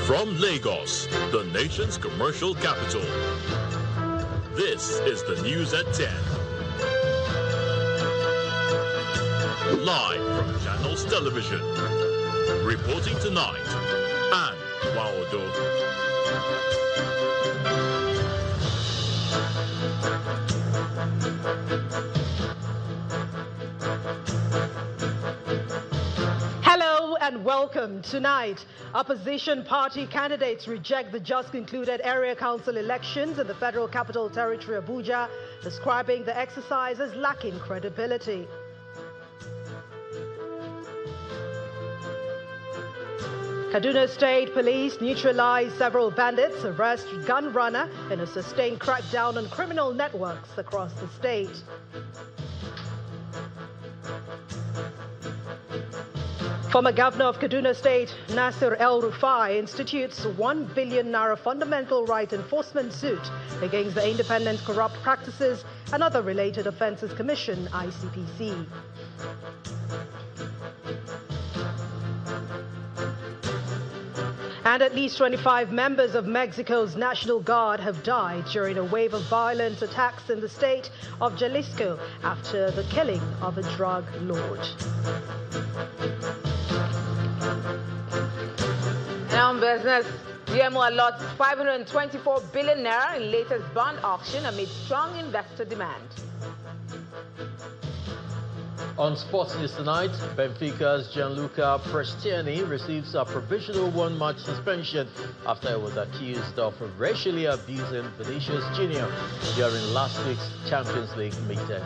From Lagos, the nation's commercial capital, this is the News at 10. Live from Channels Television. Reporting tonight, Anne Waodo. Hello and welcome. Tonight, opposition party candidates reject the just concluded area council elections in the Federal Capital Territory, Abuja, describing the exercise as lacking credibility. Kaduna State Police neutralized several bandits, arrest gun runner in a sustained crackdown on criminal networks across the state. Former Governor of Kaduna State, Nasir El-Rufai, institutes 1 billion naira fundamental right enforcement suit against the Independent Corrupt Practices and Other Related Offences Commission, ICPC. And at least 25 members of Mexico's National Guard have died during a wave of violent attacks in the state of Jalisco after the killing of a drug lord. Now in business, GMO allots 524 billion naira in latest bond auction amid strong investor demand. On Sports News tonight, Benfica's Gianluca Prestiani receives a provisional one-match suspension after he was accused of racially abusing Vinicius Jr. during last week's Champions League meeting.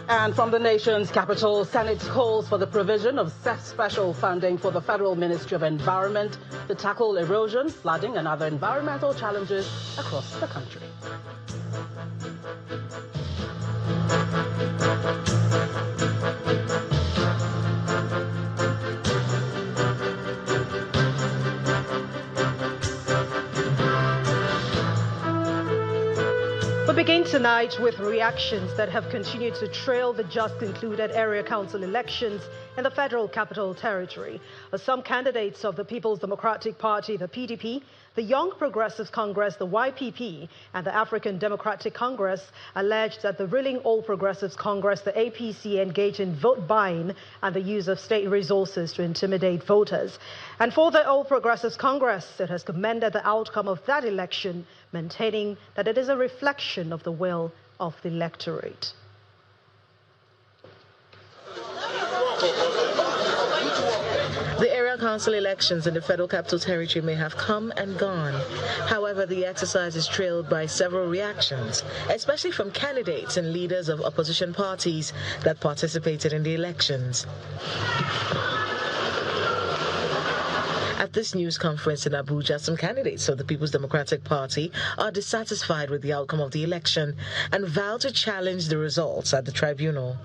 And from the nation's capital, Senate calls for the provision of special funding for the Federal Ministry of Environment to tackle erosion, flooding, and other environmental challenges across the country. We begin tonight with reactions that have continued to trail the just concluded area council elections in the Federal Capital Territory. Some candidates of the People's Democratic Party, the PDP, the Young Progressives Congress, the YPP, and the African Democratic Congress alleged that the ruling All Progressives Congress, the APC, engaged in vote buying and the use of state resources to intimidate voters. And for the All Progressives Congress, it has commended the outcome of that election, maintaining that it is a reflection of the will of the electorate. The area council elections in the Federal Capital Territory may have come and gone. However, the exercise is trailed by several reactions, especially from candidates and leaders of opposition parties that participated in the elections. At this news conference in Abuja, some candidates of the People's Democratic Party are dissatisfied with the outcome of the election and vow to challenge the results at the tribunal.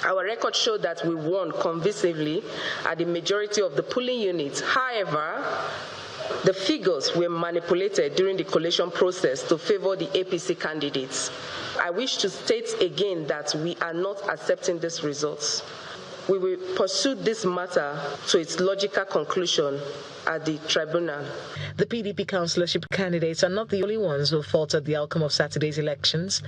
Our record showed that we won convincingly at the majority of the polling units. However, the figures were manipulated during the collation process to favor the APC candidates. I wish to state again that we are not accepting these results. We will pursue this matter to its logical conclusion at the tribunal. The PDP councillorship candidates are not the only ones who faulted the outcome of Saturday's elections.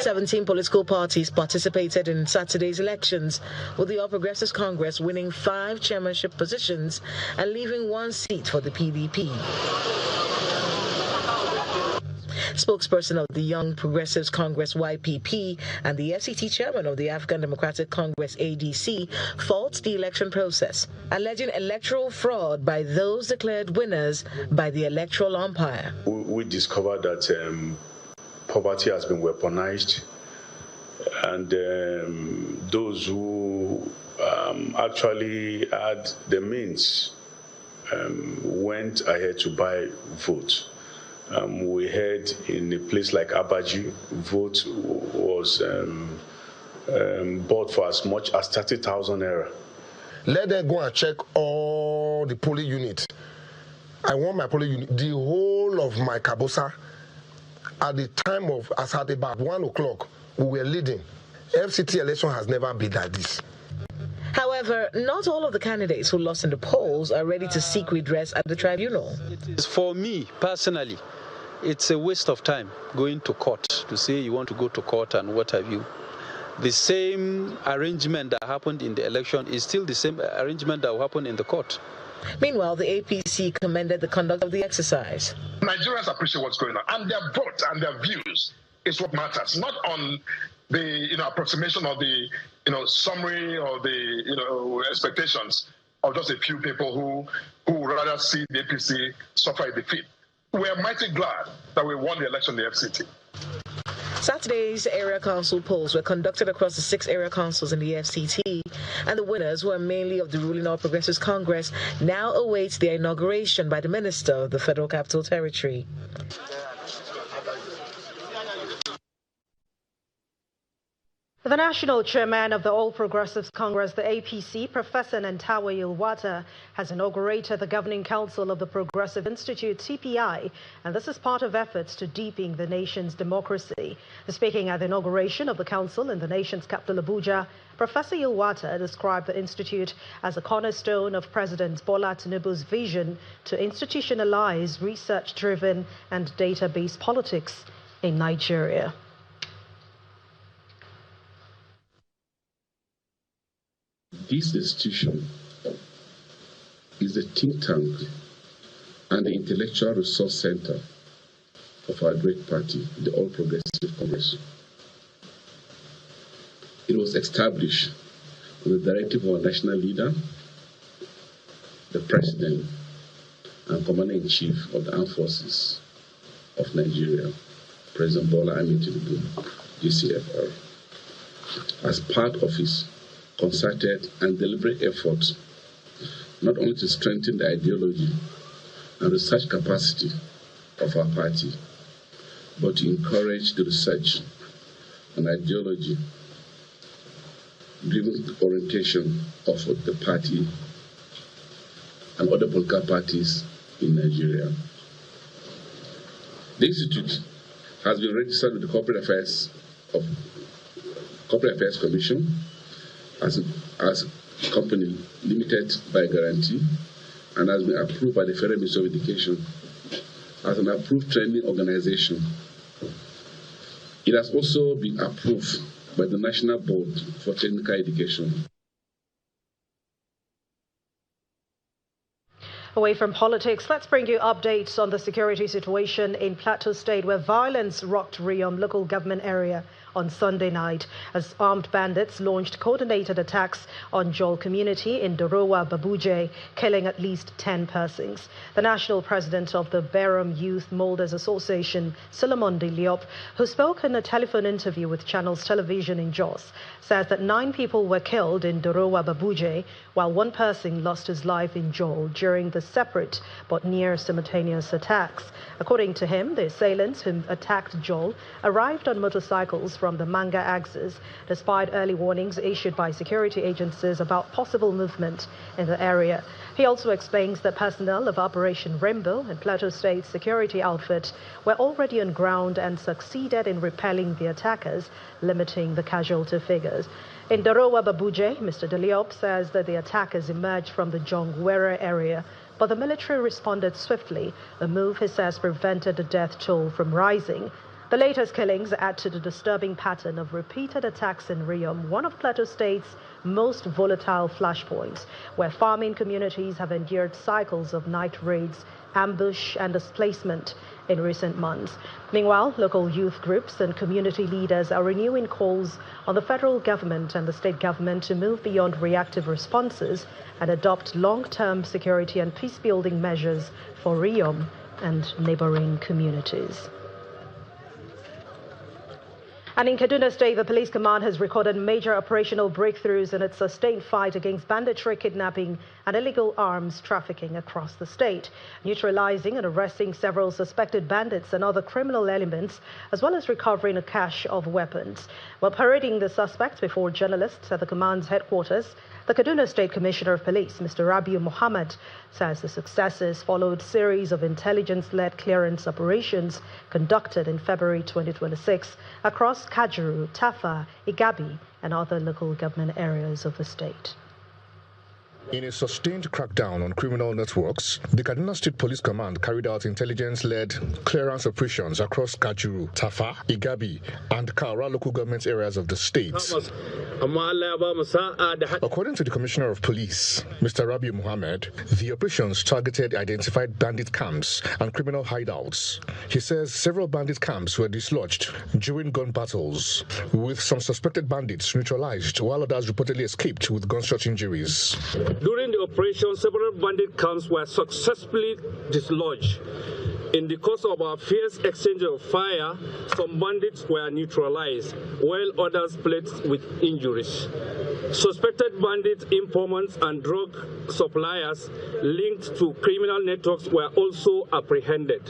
17 political parties participated in Saturday's elections, with the All Progressives Congress winning 5 chairmanship positions and leaving 1 seat for the PDP. Spokesperson of the Young Progressives Congress YPP and the FCT chairman of the African Democratic Congress ADC faults the election process, alleging electoral fraud by those declared winners by the electoral umpire. We discovered that poverty has been weaponized, and those who actually had the means went ahead to buy votes. We heard in a place like Abuja, vote was bought for as much as 30,000 naira. Let them go and check all the polling units. I want my polling unit, the whole of my Kabosa. At the time of Asade, about 1 o'clock, we were leading. FCT election has never been like this. However, However, not all of the candidates who lost in the polls are ready to seek redress at the tribunal. For me, personally, it's a waste of time going to court to say you want to go to court and what have you. The same arrangement that happened in the election is still the same arrangement that will happen in the court. Meanwhile, the APC commended the conduct of the exercise. Nigerians appreciate what's going on, and their vote and their views is what matters, not on the approximation of the summary or the expectations of just a few people who would rather see the APC suffer a defeat. We are mighty glad that we won the election in the FCT. Saturday's area council polls were conducted across the 6 area councils in the FCT, and the winners, who are mainly of the ruling All Progressives Congress, now await their inauguration by the Minister of the Federal Capital Territory. The national chairman of the All Progressives Congress, the APC, Professor Nantawe El-Rufai, has inaugurated the Governing Council of the Progressive Institute, TPI, and this is part of efforts to deepen the nation's democracy. Speaking at the inauguration of the council in the nation's capital, Abuja, Professor El-Rufai described the institute as a cornerstone of President Bola Tinubu's vision to institutionalize research-driven and data-based politics in Nigeria. This institution is the think tank and the intellectual resource center of our great party, the All Progressive Congress. It was established with the directive of our national leader, the President, and Commander-in-Chief of the Armed Forces of Nigeria, President Bola Tinubu, GCFR, as part of his concerted and deliberate efforts not only to strengthen the ideology and research capacity of our party, but to encourage the research and ideology-driven orientation of the party and other political parties in Nigeria. The Institute has been registered with the Corporate Affairs Commission as a company limited by guarantee, and has been approved by the Federal Ministry of Education as an approved training organization. It has also been approved by the National Board for Technical Education. Away from politics, let's bring you updates on the security situation in Plateau State, where violence rocked Riyom local government area on Sunday night as armed bandits launched coordinated attacks on Jol community in Dorowa, Babuje, killing at least 10 persons. The national president of the Beram Youth Molders Association, Solomon Diop, who spoke in a telephone interview with Channels Television in Jos, says that 9 people were killed in Dorowa, Babuje, while 1 person lost his life in Jol during the separate but near simultaneous attacks. According to him, the assailants who attacked Jol arrived on motorcycles from the Manga axis, despite early warnings issued by security agencies about possible movement in the area. He also explains that personnel of Operation Rainbow and Plateau State security outfit were already on ground and succeeded in repelling the attackers, limiting the casualty figures. In Dorowa Babuje, Mr. Diop says that the attackers emerged from the Jongwere area, but the military responded swiftly, a move he says prevented the death toll from rising. The latest killings add to the disturbing pattern of repeated attacks in Riyom, one of Plateau State's most volatile flashpoints, where farming communities have endured cycles of night raids, ambush and displacement in recent months. Meanwhile, local youth groups and community leaders are renewing calls on the federal government and the state government to move beyond reactive responses and adopt long-term security and peace-building measures for Riyom and neighboring communities. And in Kaduna State, the police command has recorded major operational breakthroughs in its sustained fight against banditry, kidnapping and illegal arms trafficking across the state, neutralizing and arresting several suspected bandits and other criminal elements, as well as recovering a cache of weapons. While parading the suspects before journalists at the command's headquarters, the Kaduna State Commissioner of Police, Mr. Rabiu Mohammed, says the successes followed a series of intelligence-led clearance operations conducted in February 2026 across Kajuru, Tafa, Igabi, and other local government areas of the state. In a sustained crackdown on criminal networks, the Kaduna State Police Command carried out intelligence-led clearance operations across Kajuru, Tafa, Igabi, and Kaura local government areas of the state. According to the Commissioner of Police, Mr. Rabi Mohammed, the operations targeted identified bandit camps and criminal hideouts. He says several bandit camps were dislodged during gun battles, with some suspected bandits neutralized while others reportedly escaped with gunshot injuries. During the operation, several bandit camps were successfully dislodged. In the course of our fierce exchange of fire, some bandits were neutralized, while others fled with injuries. Suspected bandit informants and drug suppliers linked to criminal networks were also apprehended.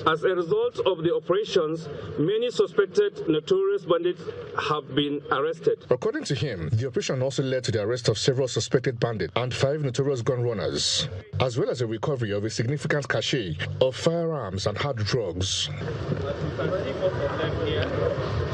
As a result of the operations, many suspected notorious bandits have been arrested. According to him, the operation also led to the arrest of several suspected bandits and 5 notorious gun runners, as well as a recovery of a significant cache of firearms and hard drugs.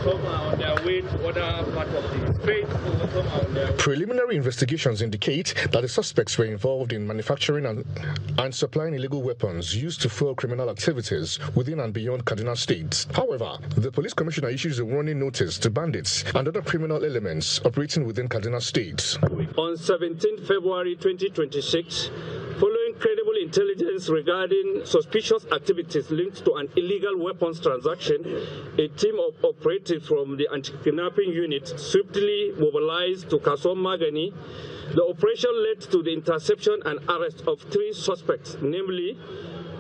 Some are on their way to other parts of the state, some are on their way. Preliminary investigations indicate that the suspects were involved in manufacturing and supplying illegal weapons used to fuel criminal activities within and beyond Kaduna State. However, the police commissioner issues a warning notice to bandits and other criminal elements operating within Kaduna State. On 17 February 2026, following credible intelligence regarding suspicious activities linked to an illegal weapons transaction, a team of operatives from the anti-kidnapping unit swiftly mobilized to Kasom Magani. The operation led to the interception and arrest of 3 suspects, namely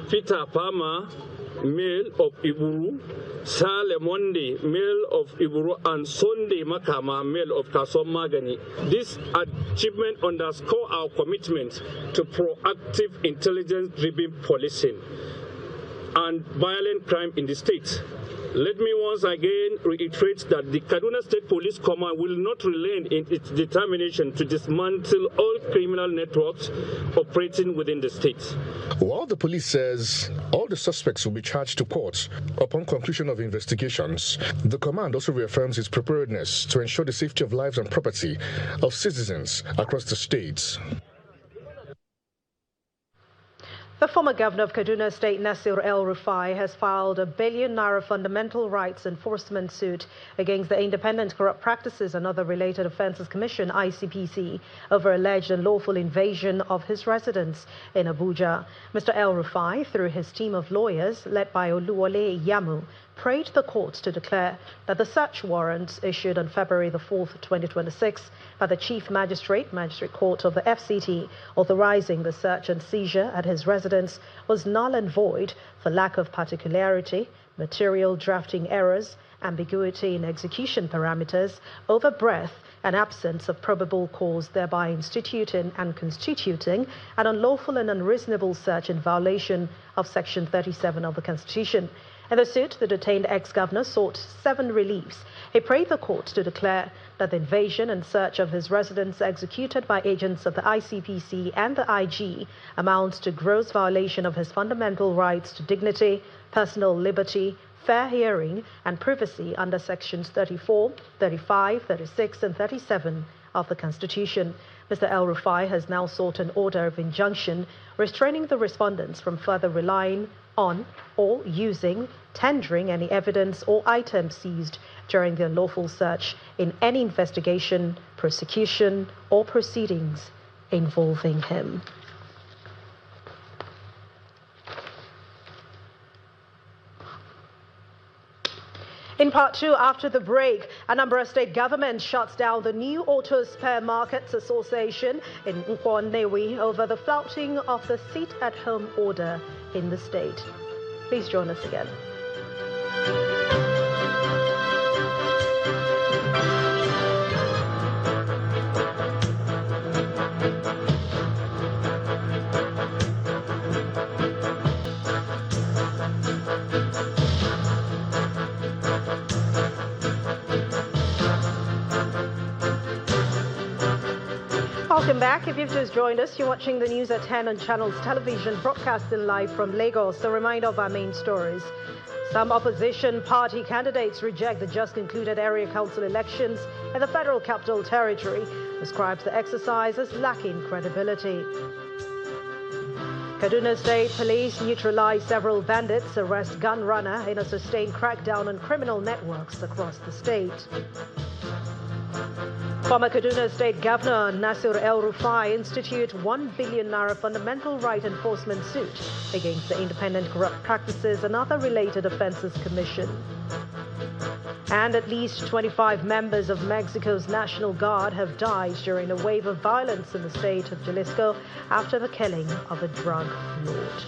Peter Palmer, male of Iburu, Saleh Monde, male of Iburu, and Sunday Makama, male of Kasom Magani. This achievement underscores our commitment to proactive intelligence-driven policing and violent crime in the state. Let me once again reiterate that the Kaduna State Police Command will not relent in its determination to dismantle all criminal networks operating within the state. While the police says all the suspects will be charged to court upon conclusion of investigations, the command also reaffirms its preparedness to ensure the safety of lives and property of citizens across the state. The former governor of Kaduna State, Nasir El-Rufai, has filed a R1 billion fundamental rights enforcement suit against the Independent Corrupt Practices and Other Related Offences Commission, ICPC, over alleged unlawful invasion of his residence in Abuja. Mr. El-Rufai, through his team of lawyers led by Oluwole Yamu, prayed the court to declare that the search warrants issued on February the 4th, 2026 by the Chief Magistrate Court of the FCT authorizing the search and seizure at his residence was null and void for lack of particularity, material drafting errors, ambiguity in execution parameters, overbreadth and absence of probable cause, thereby instituting and constituting an unlawful and unreasonable search in violation of Section 37 of the Constitution. In the suit, the detained ex-governor sought 7 reliefs. He prayed the court to declare that the invasion and search of his residence executed by agents of the ICPC and the IG amounts to gross violation of his fundamental rights to dignity, personal liberty, fair hearing, and privacy under Sections 34, 35, 36, and 37 of the Constitution. Mr. El-Rufai has now sought an order of injunction restraining the respondents from further relying on or using, tendering any evidence or items seized during the unlawful search in any investigation, prosecution, or proceedings involving him. In part 2, after the break, Anambra State government shuts down the new Auto Spare Markets Association in Nkwonewi over the flouting of the sit-at-home order in the state. Please join us again. Welcome back. If you've just joined us, you're watching the news at 10 on Channels Television, broadcasting live from Lagos. A reminder of our main stories. Some opposition party candidates reject the just concluded area council elections in the Federal Capital Territory. describes the exercise as lacking credibility. Kaduna State Police neutralize several bandits, arrest gun runner in a sustained crackdown on criminal networks across the state. Former Kaduna State Governor Nasir El-Rufai institute 1 billion naira fundamental right enforcement suit against the Independent Corrupt Practices and Other Related Offences Commission. And at least 25 members of Mexico's National Guard have died during a wave of violence in the state of Jalisco after the killing of a drug lord.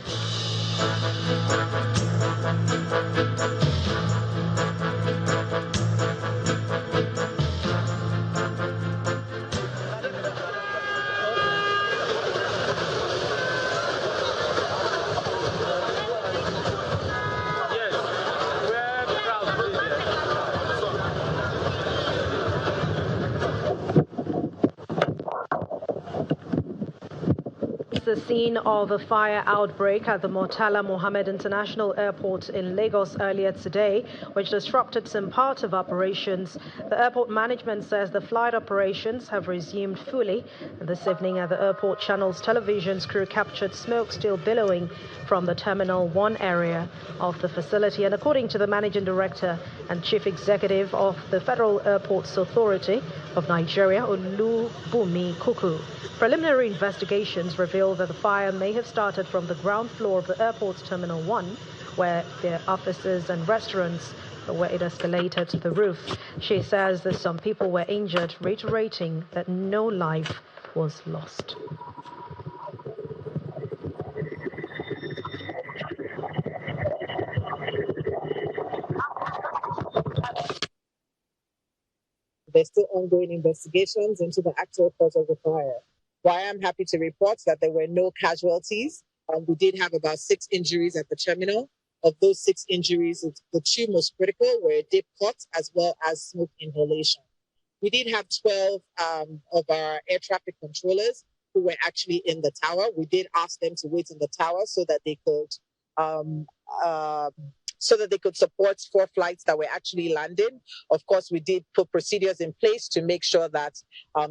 The scene of a fire outbreak at the Murtala Mohammed International Airport in Lagos earlier today, which disrupted some part of operations. The airport management says the flight operations have resumed fully. And this evening at the airport, Channel's television's crew captured smoke still billowing from the Terminal 1 area of the facility. And according to the managing director and chief executive of the Federal Airports Authority of Nigeria, Olubunmi Kuku, preliminary investigations reveal that the fire may have started from the ground floor of the airport's Terminal 1, where there are offices and restaurants, where it escalated to the roof. She says that some people were injured, reiterating that no life was lost. There's still ongoing investigations into the actual cause of the fire. Well, I am happy to report that there were no casualties. We did have about 6 injuries at the terminal. Of those 6 injuries, the 2 most critical were deep cuts as well as smoke inhalation. We did have 12 of our air traffic controllers who were actually in the tower. We did ask them to wait in the tower so that they could support 4 flights that were actually landing. Of course, we did put procedures in place to make sure that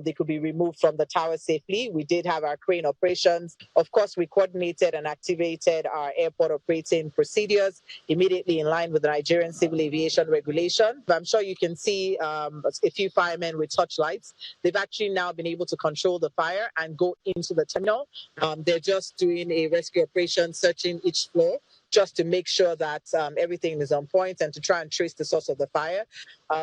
they could be removed from the tower safely. We did have our crane operations. Of course, we coordinated and activated our airport operating procedures immediately in line with the Nigerian Civil Aviation Regulation. I'm sure you can see a few firemen with torchlights. They've actually now been able to control the fire and go into the terminal. They're just doing a rescue operation, searching each floor, just to make sure that everything is on point and to try and trace the source of the fire.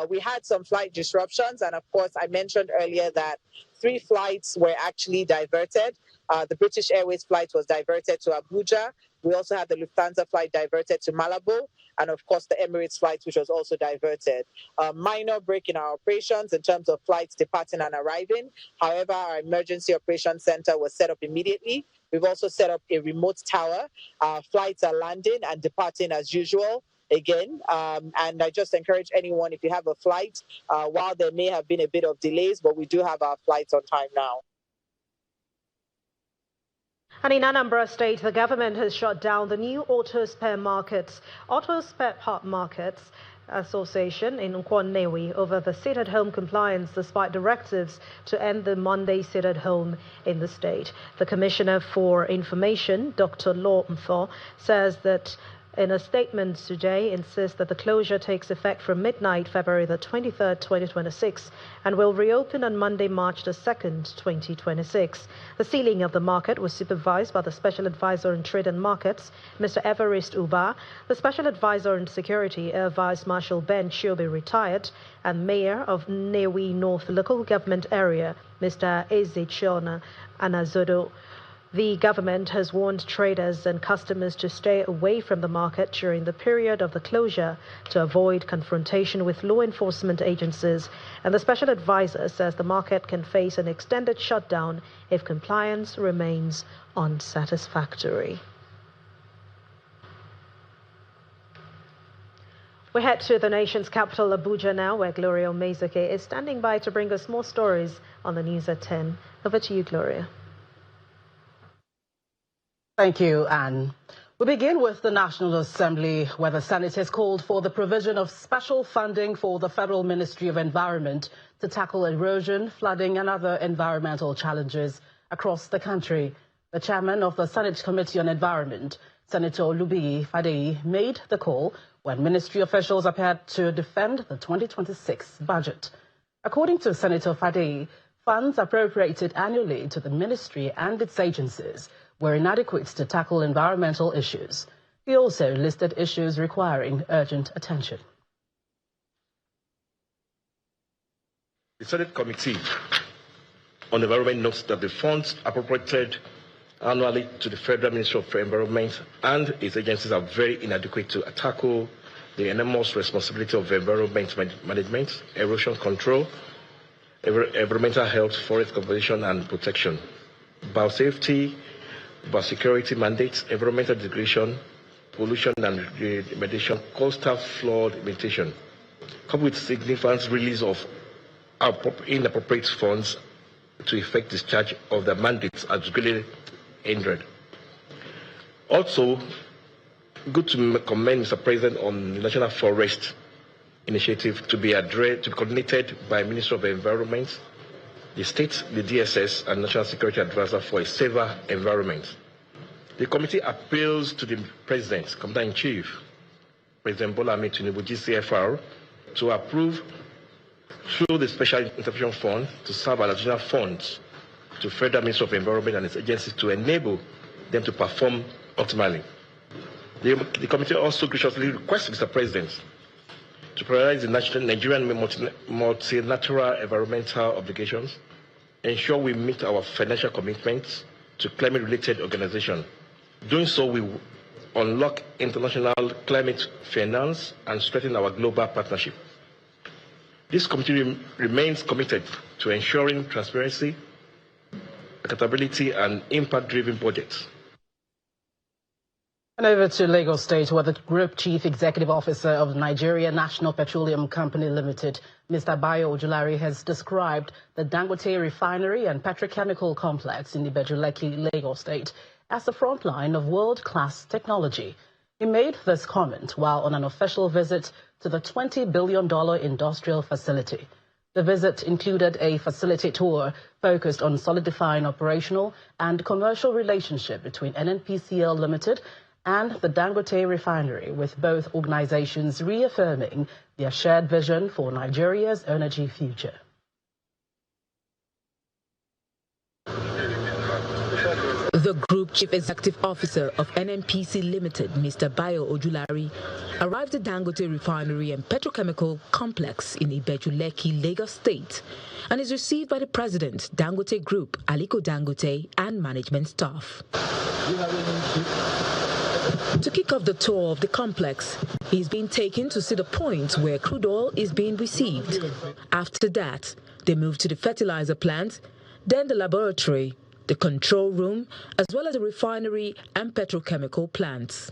We had some flight disruptions, and of course, I mentioned earlier that 3 flights were actually diverted. The British Airways flight was diverted to Abuja. We also had the Lufthansa flight diverted to Malabo, and of course, the Emirates flight, which was also diverted. Minor break in our operations in terms of flights departing and arriving. However, our emergency operations center was set up immediately. We've also set up a remote tower. Flights are landing and departing as usual again. And I just encourage anyone, if you have a flight, while there may have been a bit of delays, but we do have our flights on time now. And in Anambra State, the government has shut down the new auto spare part markets Association in Nkwannewi over the sit-at-home compliance despite directives to end the Monday sit-at-home in the state. The Commissioner for Information, Dr. Law Mfo, says that in a statement today insists that the closure takes effect from midnight February the 23rd, 2026 and will reopen on Monday, March the 2nd, 2026. The sealing of the market was supervised by the Special Advisor on Trade and Markets, Mr. Evarist Uba, the Special Advisor on Security, Air Vice Marshal Ben Chiobe, retired, and Mayor of Nnewi North Local Government Area, Mr. Ezechiona Anazodo. The government has warned traders and customers to stay away from the market during the period of the closure to avoid confrontation with law enforcement agencies. And the special advisor says the market can face an extended shutdown if compliance remains unsatisfactory. We head to the nation's capital, Abuja, now, where Gloria Omezuke is standing by to bring us more stories on the news at 10. Over to you, Gloria. Thank you, Anne. We begin with the National Assembly, where the Senate has called for the provision of special funding for the Federal Ministry of Environment to tackle erosion, flooding and other environmental challenges across the country. The chairman of the Senate Committee on Environment, Senator El-Rufai, made the call when ministry officials appeared to defend the 2026 budget. According to Senator Fadei, funds appropriated annually to the ministry and its agencies were inadequate to tackle environmental issues. He also listed issues requiring urgent attention. The Senate Committee on Environment notes that the funds appropriated annually to the Federal Ministry of Environment and its agencies are very inadequate to tackle the enormous responsibility of environment management, erosion control, environmental health, forest conservation and protection, biosafety, biosecurity mandates, environmental degradation, pollution and remediation, coastal flood mitigation, coupled with significant release of inappropriate funds to effect discharge of the mandates as greatly hindered. Also, good to commend Mr. President on the National Forest Initiative to be coordinated by Minister of the Environment, the state, the DSS, and National Security Advisor for a safer environment. The committee appeals to the President, Commander-in-Chief, President Bola Ahmed Tinubu, GCFR, to approve through the Special Intervention Fund to serve as additional funds to Federal Ministry of Environment and its agencies to enable them to perform optimally. The committee also graciously requests Mr. President to prioritize the Nigerian multilateral environmental obligations, ensure we meet our financial commitments to climate-related organizations. Doing so, we will unlock international climate finance and strengthen our global partnership. This committee remains committed to ensuring transparency, accountability, and impact-driven budgets. And over to Lagos State, where the Group Chief Executive Officer of Nigeria National Petroleum Company Limited, Mr. Bayo Ojulari, has described the Dangote refinery and petrochemical complex in Ibeju-Lekki, Lagos State, as the front line of world-class technology. He made this comment while on an official visit to the $20 billion industrial facility. The visit included a facility tour focused on solidifying operational and commercial relationship between NNPCL Limited and the Dangote refinery, with both organizations reaffirming their shared vision for Nigeria's energy future. The Group Chief Executive Officer of NNPC Limited, Mr. Bayo Ojulari, arrived at Dangote Refinery and Petrochemical Complex in Ibeju-Lekki, Lagos State, and is received by the President, Dangote Group, Aliko Dangote, and management staff. To kick off the tour of the complex, he's been taken to see the point where crude oil is being received. After that, they moved to the fertilizer plant, then the laboratory, the control room, as well as the refinery and petrochemical plants.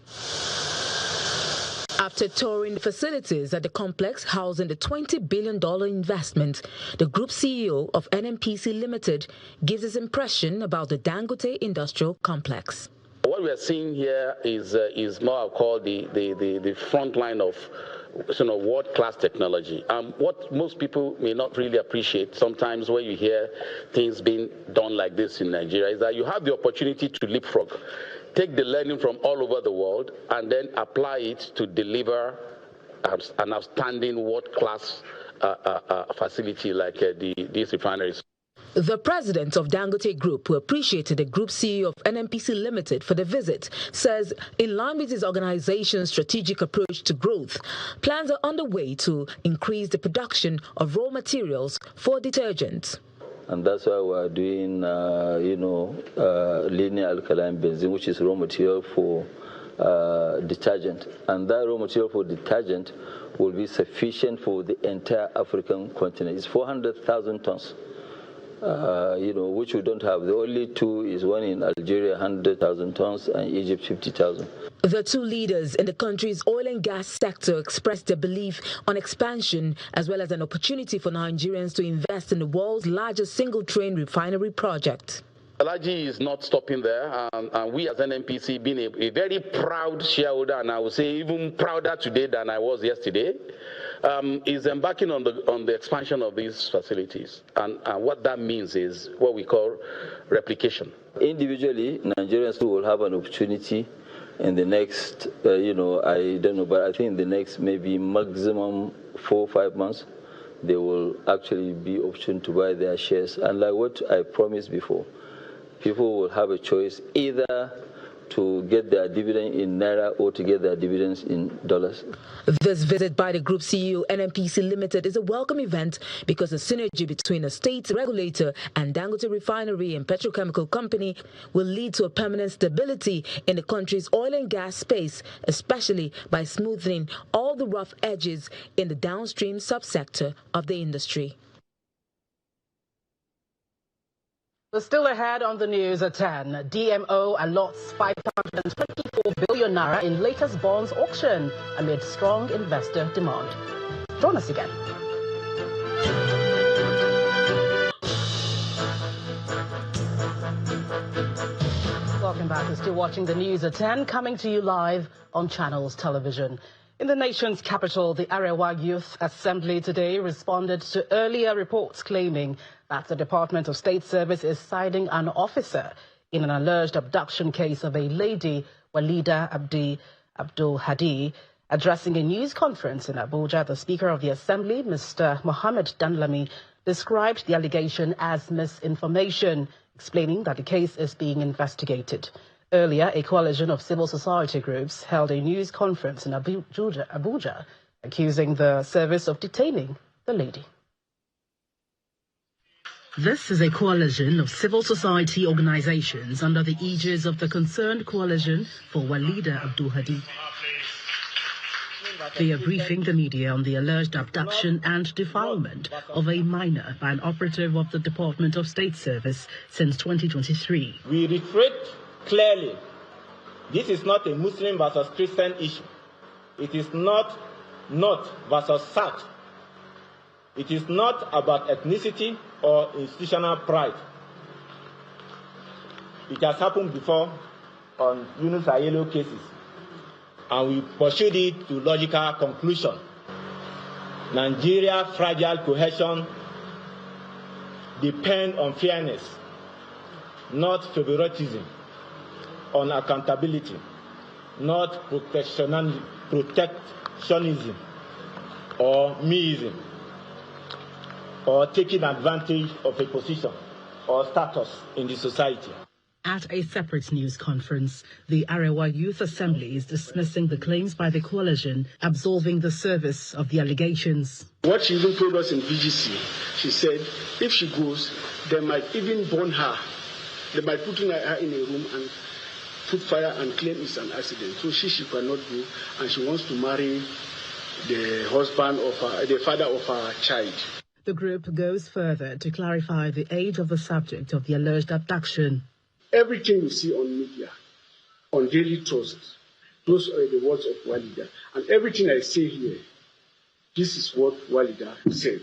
After touring the facilities at the complex housing the $20 billion investment, the group CEO of NNPC Limited gives his impression about the Dangote industrial complex. What we are seeing here is more I'll call the front line of world-class technology. What most people may not really appreciate sometimes when you hear things being done like this in Nigeria is that you have the opportunity to leapfrog, take the learning from all over the world, and then apply it to deliver an outstanding world-class facility like these refineries. The president of Dangote Group, who appreciated the group CEO of NNPC Limited for the visit, says in line with his organization's strategic approach to growth, plans are underway to increase the production of raw materials for detergents. And that's why we're doing, linear alkaline benzene, which is raw material for detergent. And that raw material for detergent will be sufficient for the entire African continent. It's 400,000 tons. Which we don't have. The only two is one in Algeria, 100,000 tons, and Egypt, 50,000. The two leaders in the country's oil and gas sector expressed their belief on expansion as well as an opportunity for Nigerians to invest in the world's largest single-train refinery project. Alaji is not stopping there, and we as NNPC, being a very proud shareholder, and I would say even prouder today than I was yesterday, is embarking on the expansion of these facilities. And what that means is what we call replication. Individually, Nigerians will have an opportunity in the next, I don't know, but I think in the next maybe maximum 4 or 5 months, they will actually be option to buy their shares. And like what I promised before, people will have a choice either to get their dividend in Naira or to get their dividends in dollars. This visit by the group CEO, NNPC Limited, is a welcome event because the synergy between a state regulator and Dangote refinery and petrochemical company will lead to a permanent stability in the country's oil and gas space, especially by smoothing all the rough edges in the downstream subsector of the industry. Still ahead on the news at 10, DMO allots 524 billion naira in latest bonds auction amid strong investor demand. Join us again. Welcome back. You're still watching the news at 10, coming to you live on Channels Television. In the nation's capital, the Arewa Youth Assembly today responded to earlier reports claiming that the Department of State Service is citing an officer in an alleged abduction case of a lady, Walida Abdul Hadi. Addressing a news conference in Abuja, the Speaker of the Assembly, Mr. Mohammed Danlami, described the allegation as misinformation, explaining that the case is being investigated. Earlier, a coalition of civil society groups held a news conference in Abuja, accusing the service of detaining the lady. This is a coalition of civil society organizations under the aegis of the Concerned Coalition for Walida Abdul Hadi. They are briefing the media on the alleged abduction and defilement of a minor by an operative of the Department of State Service since 2023. We reiterate clearly, this is not a Muslim versus Christian issue. It is not North versus South. It is not about ethnicity or institutional pride. It has happened before on Yunus Ayelo cases, and we pursued it to logical conclusion. Nigeria's fragile cohesion depends on fairness, not favoritism, on accountability, not protectionism or meism, or taking advantage of a position or status in the society. At a separate news conference, the Arewa Youth Assembly is dismissing the claims by the coalition, absolving the service of the allegations. What she even told us in VGC, she said if she goes, they might even burn her. They might put her in a room and put fire and claim it's an accident. So she cannot go, and she wants to marry the husband of the father of her child. The group goes further to clarify the age of the subject of the alleged abduction. Everything you see on media, on daily trust, those are the words of Walida. And everything I say here, this is what Walida said.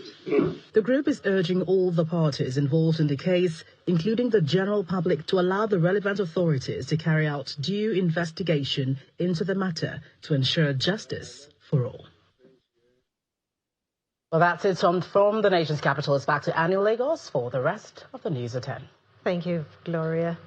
The group is urging all the parties involved in the case, including the general public, to allow the relevant authorities to carry out due investigation into the matter to ensure justice for all. Well, that's it from the nation's capital. It's back to Annie Lagos for the rest of the news at 10. Thank you, Gloria.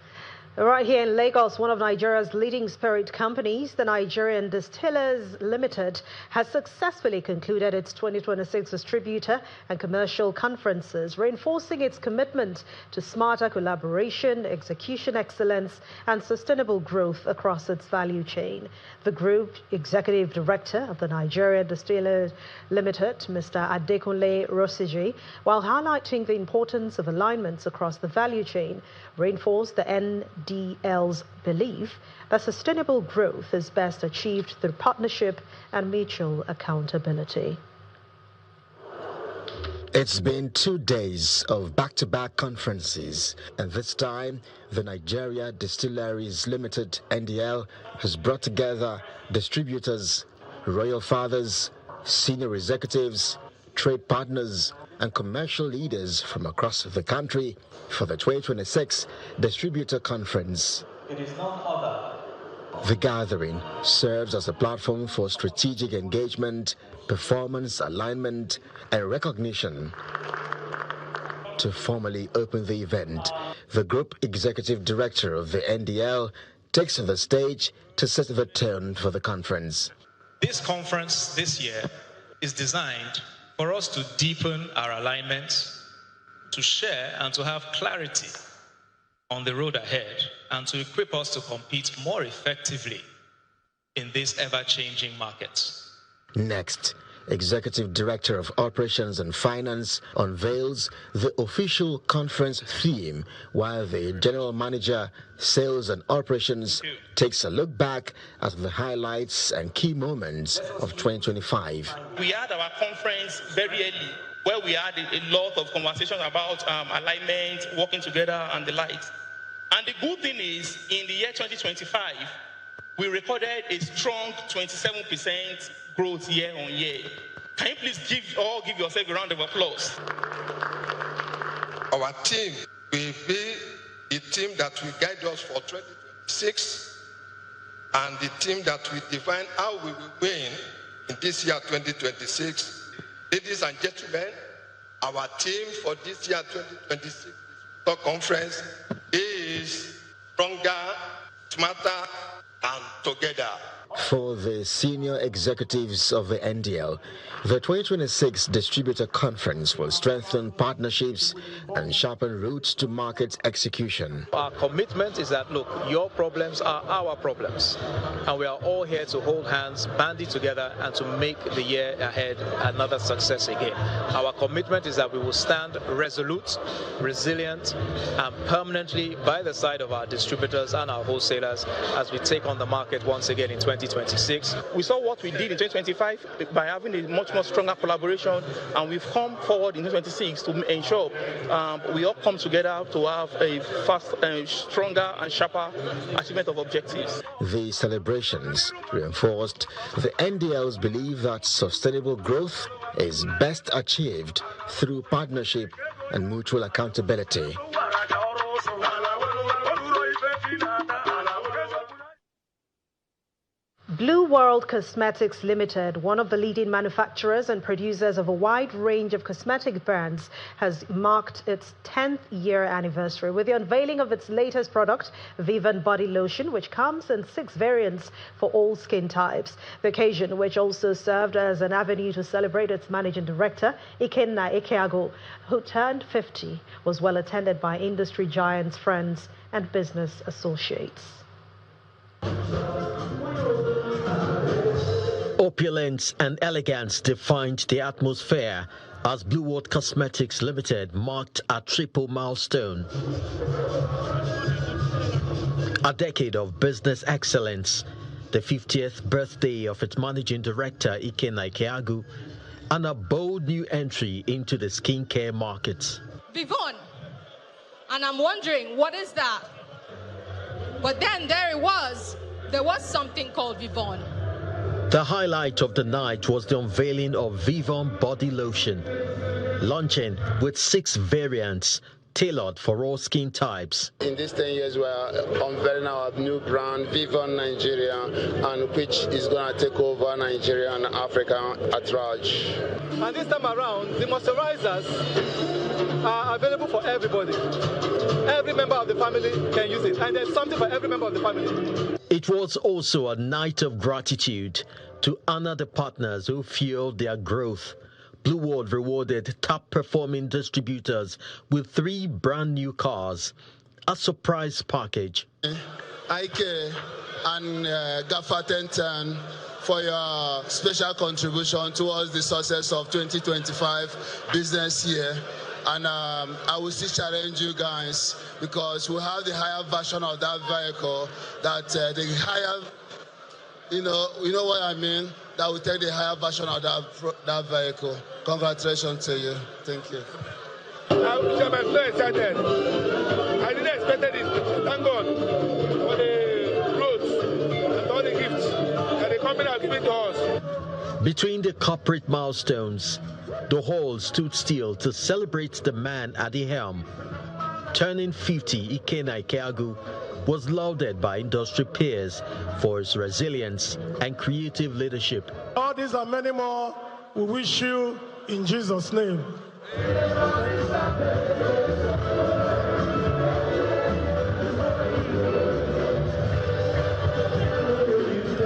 Right here in Lagos, one of Nigeria's leading spirit companies, the Nigerian Distilleries Limited, has successfully concluded its 2026 distributor and commercial conferences, reinforcing its commitment to smarter collaboration, execution excellence, and sustainable growth across its value chain. The group executive director of the Nigerian Distilleries Limited, Mr. Adekunle Rosiji, while highlighting the importance of alignments across the value chain, reinforced the NDL's belief that sustainable growth is best achieved through partnership and mutual accountability. It's been 2 days of back-to-back conferences, and this time the Nigeria Distilleries Limited NDL has brought together distributors, royal fathers, senior executives, trade partners, and commercial leaders from across the country for the 2026 Distributor Conference. It is none other. The gathering serves as a platform for strategic engagement, performance alignment, and recognition. To formally open the event, the Group Executive Director of the NDL takes the stage to set the tone for the conference. This conference this year is designed for us to deepen our alignment, to share and to have clarity on the road ahead, and to equip us to compete more effectively in these ever-changing markets. Next, Executive Director of Operations and Finance unveils the official conference theme, while the General Manager, Sales and Operations, takes a look back at the highlights and key moments of 2025. We had our conference very early, where we had a lot of conversation about alignment, working together, and the likes. And the good thing is, in the year 2025, we recorded a strong 27% growth year on year. Can you please give yourself a round of applause? Our team will be the team that will guide us for 2026 and the team that will define how we will win in this year 2026. Ladies and gentlemen, our team for this year 2026 conference is stronger, smarter, and together. For the senior executives of the NDL, the 2026 Distributor Conference will strengthen partnerships and sharpen routes to market execution. Our commitment is that, look, your problems are our problems, and we are all here to hold hands, band it together, and to make the year ahead another success again. Our commitment is that we will stand resolute, resilient, and permanently by the side of our distributors and our wholesalers as we take on the market once again in 2026. We saw what we did in 2025 by having a much more stronger collaboration, and we've come forward in 2026 to ensure we all come together to have a fast, stronger and sharper achievement of objectives. The celebrations reinforced the NDL's belief that sustainable growth is best achieved through partnership and mutual accountability. Blue World Cosmetics Limited, one of the leading manufacturers and producers of a wide range of cosmetic brands, has marked its 10th year anniversary with the unveiling of its latest product, Vivan Body Lotion, which comes in 6 variants for all skin types. The occasion, which also served as an avenue to celebrate its managing director, Ikenna Ekeago, who turned 50, was well attended by industry giants, friends, and business associates. Opulence and elegance defined the atmosphere as Blue World Cosmetics Limited marked a triple milestone. A decade of business excellence, the 50th birthday of its managing director Ikenna Ekeago, and a bold new entry into the skincare market. Vivon, and I'm wondering, what is that? But then there was something called Vivon. The highlight of the night was the unveiling of Vivan Body Lotion, launching with 6 variants tailored for all skin types. In these 10 years, we are unveiling our new brand, Vivan Nigeria, and which is going to take over Nigeria and Africa at large. And this time around, the moisturizers are available for everybody. Every member of the family can use it, and there's something for every member of the family. It was also a night of gratitude to honor the partners who fueled their growth. Blue World rewarded top-performing distributors with 3 brand new cars, a surprise package. Ike and Gaffer 1010 for your special contribution towards the success of 2025 business year. And I will still challenge you guys, because we have the higher version of that vehicle, that the higher, you know what I mean, that will take the higher version of that vehicle. Congratulations to you. Thank you. I'm so excited. I didn't expect it. Thank God for the clothes and all the gifts that the company has given to us. Between the corporate milestones, the hall stood still to celebrate the man at the helm. Turning 50, Ikenna Ikeagu was lauded by industry peers for his resilience and creative leadership. All these and many more, we wish you in Jesus' name.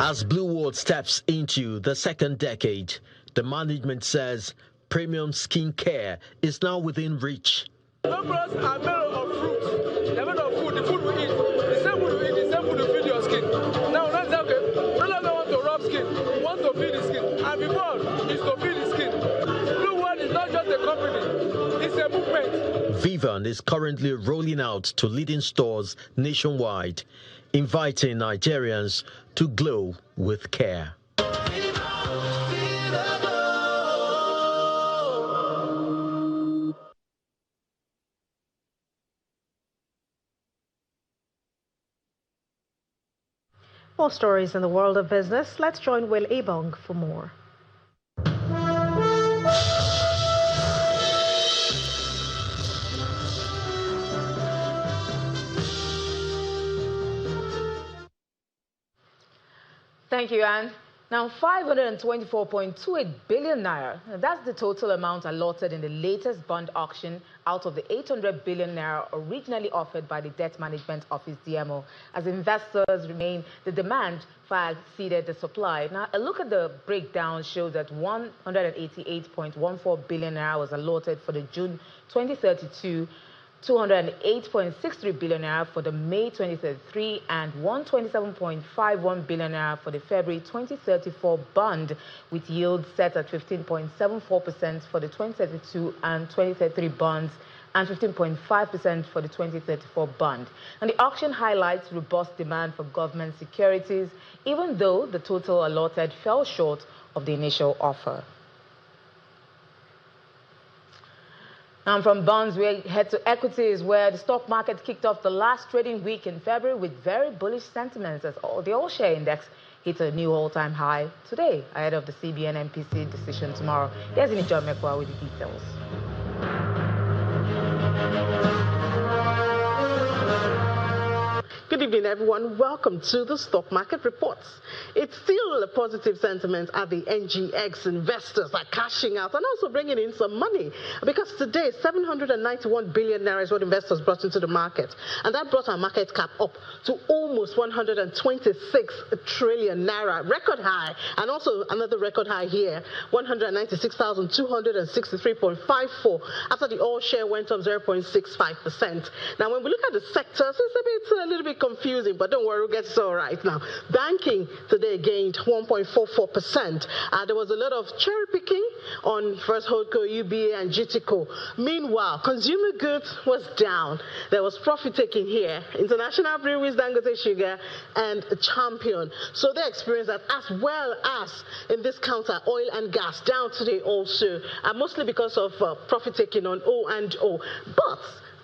As Blue World steps into the second decade, the management says premium skin care is now within reach. Numbers are made of fruit. They're made of food. The food we eat, the same food we eat, the same food to feed your skin. Now, that's okay. No longer want to rub skin. We want to feed the skin. And before, is to feed the skin. Blue World is not just a company. It's a movement. Vivan is currently rolling out to leading stores nationwide, inviting Nigerians to glow with care. More stories in the world of business. Let's join Will Ebong for more. Thank you, Anne. Now, 524.28 billion naira, that's the total amount allotted in the latest bond auction out of the 800 billion naira originally offered by the Debt Management Office, DMO. As investors remain, the demand far exceeded the supply. Now, a look at the breakdown shows that 188.14 billion naira was allotted for the June 2032, 208.63 billion naira for the May 2033 and 127.51 billion naira for the February 2034 bond, with yields set at 15.74% for the 2032 and 2033 bonds and 15.5% for the 2034 bond. And the auction highlights robust demand for government securities, even though the total allotted fell short of the initial offer. And from bonds, we head to equities, where the stock market kicked off the last trading week in February with very bullish sentiments as the all-share index hit a new all-time high today ahead of the CBN MPC decision tomorrow. Here's John Mekwa with the details. Good evening, everyone. Welcome to the Stock Market Reports. It's still a positive sentiment at the NGX. Investors are cashing out and also bringing in some money, because today 791 billion naira is what investors brought into the market, and that brought our market cap up to almost 126 trillion naira, record high, and also another record high here, 196,263.54, after the all share went up 0.65%. Now, when we look at the sectors, it's a little bit confusing, but don't worry, we'll get it all right now. Banking today gained 1.44%. There was a lot of cherry picking on First Holdco, UBA, and GTCO. Meanwhile, consumer goods was down. There was profit taking here. International Breweries, Dangote Sugar, and Champion. So they experienced that, as well as in this counter, oil and gas down today also, mostly because of profit taking on O&O. But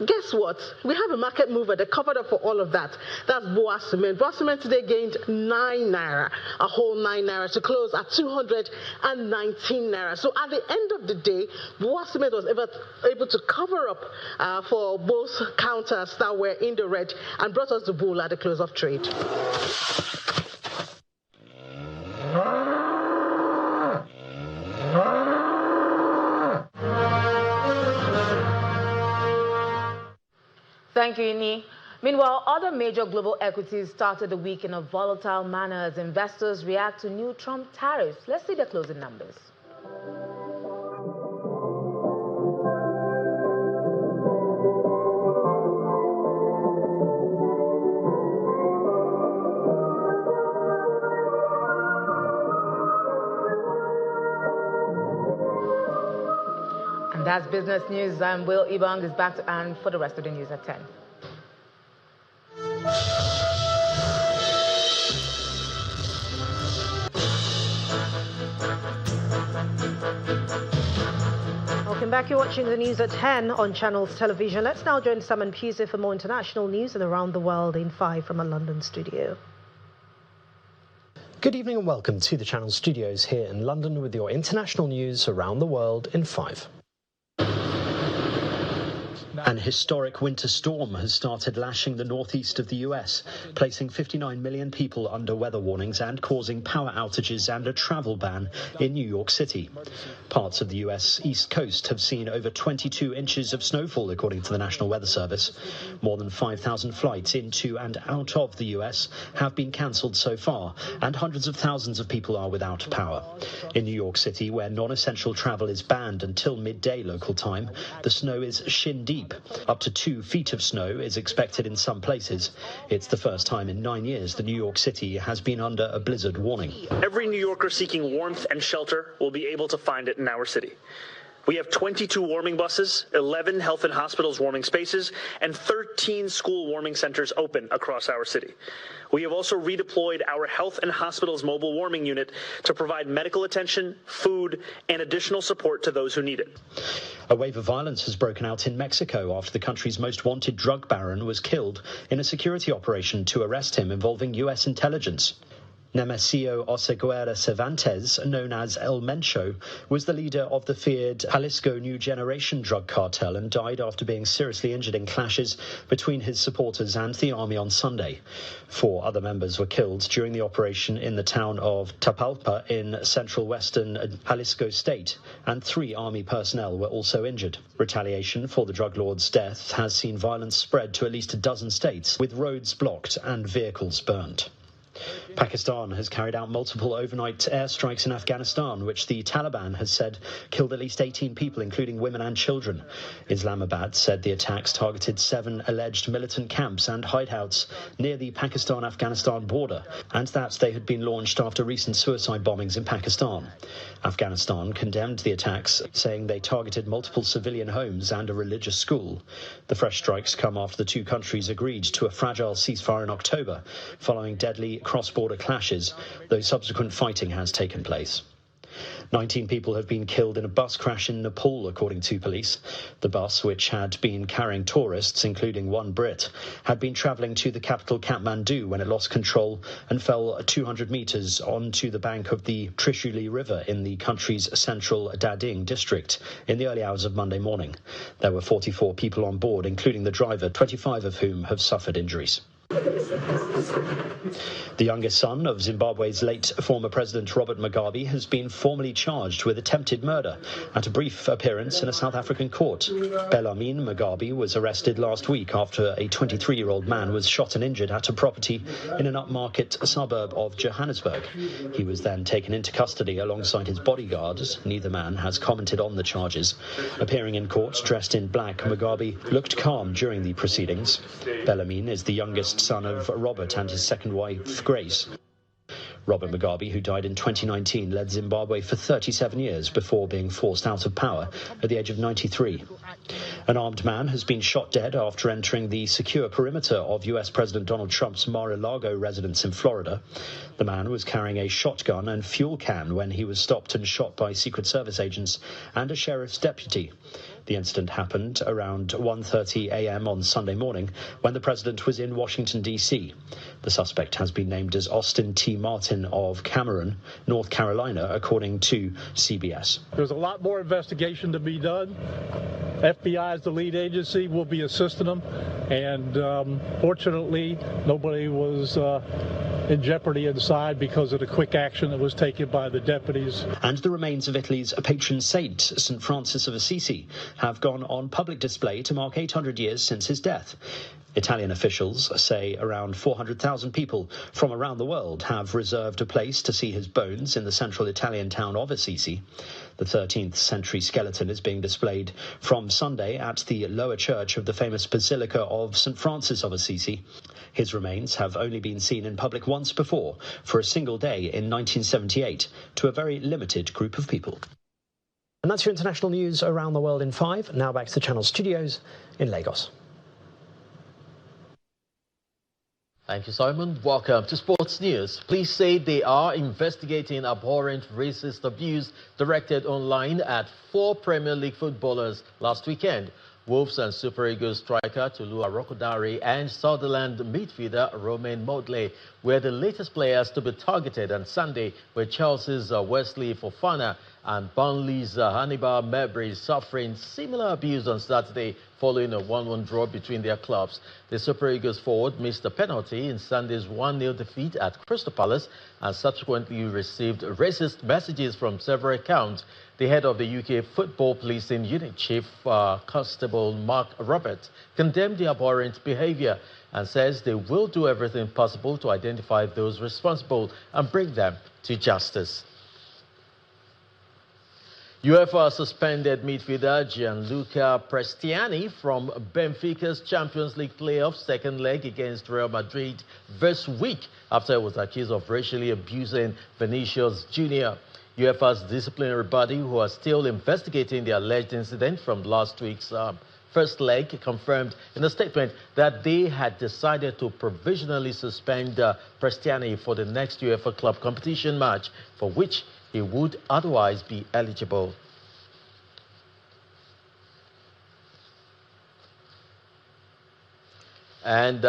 guess what? We have a market mover that covered up for all of that. That's Boa Cement. Boa Cement today gained 9 naira, a whole 9 naira, to close at 219 naira. So at the end of the day, Boa Cement was able to cover up for both counters that were in the red and brought us the bull at the close of trade. Thank you, Ini. Meanwhile, other major global equities started the week in a volatile manner as investors react to new Trump tariffs. Let's see the closing numbers. And that's business news. I'm Will Ebong is back to Anne for the rest of the news at 10. Welcome back. You're watching the news at 10 on Channels Television. Let's now join Simon Pusey for more international news and around the world in 5 from a London studio. Good evening and welcome to the Channel Studios here in London with your international news around the world in 5. An historic winter storm has started lashing the northeast of the US, placing 59 million people under weather warnings and causing power outages and a travel ban in New York City. Parts of the US East Coast have seen over 22 inches of snowfall, according to the National Weather Service. More than 5,000 flights into and out of the US have been cancelled so far, and hundreds of thousands of people are without power. In New York City, where non-essential travel is banned until midday local time, the snow is shin deep. Up to 2 feet of snow is expected in some places. It's the first time in 9 years that New York City has been under a blizzard warning. Every New Yorker seeking warmth and shelter will be able to find it in our city. We have 22 warming buses, 11 health and hospitals warming spaces, and 13 school warming centers open across our city. We have also redeployed our health and hospitals mobile warming unit to provide medical attention, food, and additional support to those who need it. A wave of violence has broken out in Mexico after the country's most wanted drug baron was killed in a security operation to arrest him involving U.S. intelligence. Nemesio Oseguera Cervantes, known as El Mencho, was the leader of the feared Jalisco New Generation drug cartel and died after being seriously injured in clashes between his supporters and the army on Sunday. 4 other members were killed during the operation in the town of Tapalpa in central western Jalisco state, and 3 army personnel were also injured. Retaliation for the drug lord's death has seen violence spread to at least a dozen states, with roads blocked and vehicles burned. Pakistan has carried out multiple overnight airstrikes in Afghanistan, which the Taliban has said killed at least 18 people, including women and children. Islamabad said the attacks targeted 7 alleged militant camps and hideouts near the Pakistan-Afghanistan border, and that they had been launched after recent suicide bombings in Pakistan. Afghanistan condemned the attacks, saying they targeted multiple civilian homes and a religious school. The fresh strikes come after the 2 countries agreed to a fragile ceasefire in October, following deadly cross-border clashes, though subsequent fighting has taken place. 19 people have been killed in a bus crash in Nepal, according to police. The bus, which had been carrying tourists, including 1 Brit, had been travelling to the capital Kathmandu when it lost control and fell 200 metres onto the bank of the Trishuli River in the country's central Dading district in the early hours of Monday morning. There were 44 people on board, including the driver, 25 of whom have suffered injuries. The youngest son of Zimbabwe's late former President Robert Mugabe has been formally charged with attempted murder at a brief appearance in a South African court. Bellarmine Mugabe was arrested last week after a 23-year-old man was shot and injured at a property in an upmarket suburb of Johannesburg. He was then taken into custody alongside his bodyguards. Neither man has commented on the charges. Appearing in court dressed in black, Mugabe looked calm during the proceedings. Bellarmine is the youngest son of Robert and his second wife, Grace. Robert Mugabe, who died in 2019, led Zimbabwe for 37 years before being forced out of power at the age of 93. An armed man has been shot dead after entering the secure perimeter of US President Donald Trump's Mar-a-Lago residence in Florida. The man was carrying a shotgun and fuel can when he was stopped and shot by Secret Service agents and a sheriff's deputy. The incident happened around 1:30 a.m. on Sunday morning when the president was in Washington, D.C. The suspect has been named as Austin T. Martin of Cameron, North Carolina, according to CBS. There's a lot more investigation to be done. FBI is the lead agency. We'll be assisting them. And fortunately, nobody was in jeopardy inside because of the quick action that was taken by the deputies. And the remains of Italy's patron saint, St. Francis of Assisi, have gone on public display to mark 800 years since his death. Italian officials say around 400,000 people from around the world have reserved a place to see his bones in the central Italian town of Assisi. The 13th century skeleton is being displayed from Sunday at the lower church of the famous Basilica of St. Francis of Assisi. His remains have only been seen in public once before, for a single day in 1978, to a very limited group of people. And that's your international news around the world in 5. Now back to the Channel Studios in Lagos. Thank you, Simon. Welcome to Sports News. Police say they are investigating abhorrent racist abuse directed online at 4 Premier League footballers last weekend. Wolves and Super Eagles striker Tolu Arokodare and Sutherland midfielder Romain Modley were the latest players to be targeted on Sunday, with Chelsea's Wesley Fofana and Burnley's Hannibal Mabry suffering similar abuse on Saturday following a 1-1 draw between their clubs. The Super Eagles forward missed a penalty in Sunday's 1-0 defeat at Crystal Palace and subsequently received racist messages from several accounts. The head of the UK Football Policing Unit Chief Constable Mark Roberts condemned the abhorrent behaviour and says they will do everything possible to identify those responsible and bring them to justice. UEFA suspended midfielder Gianluca Prestiani from Benfica's Champions League playoff second leg against Real Madrid this week after he was accused of racially abusing Vinicius Jr. UEFA's disciplinary body, who are still investigating the alleged incident from last week's first leg, confirmed in a statement that they had decided to provisionally suspend Prestiani for the next UEFA club competition match, for which he would otherwise be eligible. And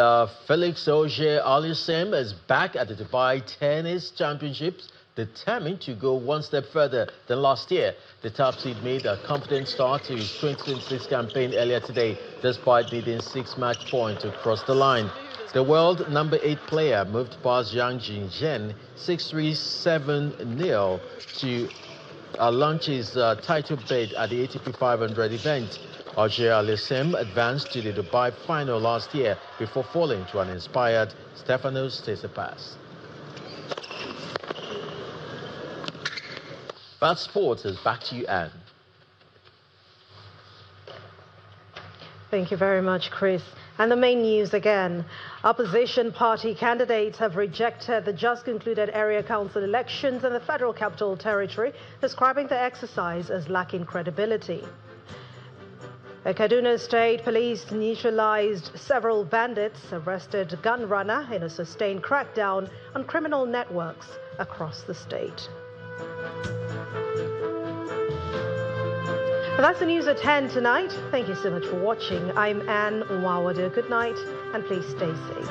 Felix Auger-Aliassime is back at the Dubai Tennis Championships, determined to go one step further than last year. The top seed made a confident start to his 2026 campaign earlier today, despite needing 6 match points to cross the line. The world number 8 player moved past Yang Jinzhen 6-3-7-0 to launch his title bid at the ATP 500 event. Auger-Aliassime advanced to the Dubai final last year before falling to an inspired Stefanos Tsitsipas. But sports is back to you, Anne. Thank you very much, Chris. And the main news again. Opposition party candidates have rejected the just concluded area council elections in the Federal Capital Territory, describing the exercise as lacking credibility. The Kaduna State Police neutralized several bandits, arrested gun runner in a sustained crackdown on criminal networks across the state. And that's the news at 10 tonight. Thank you so much for watching. I'm Anne Nwawade. Good night, and please stay safe.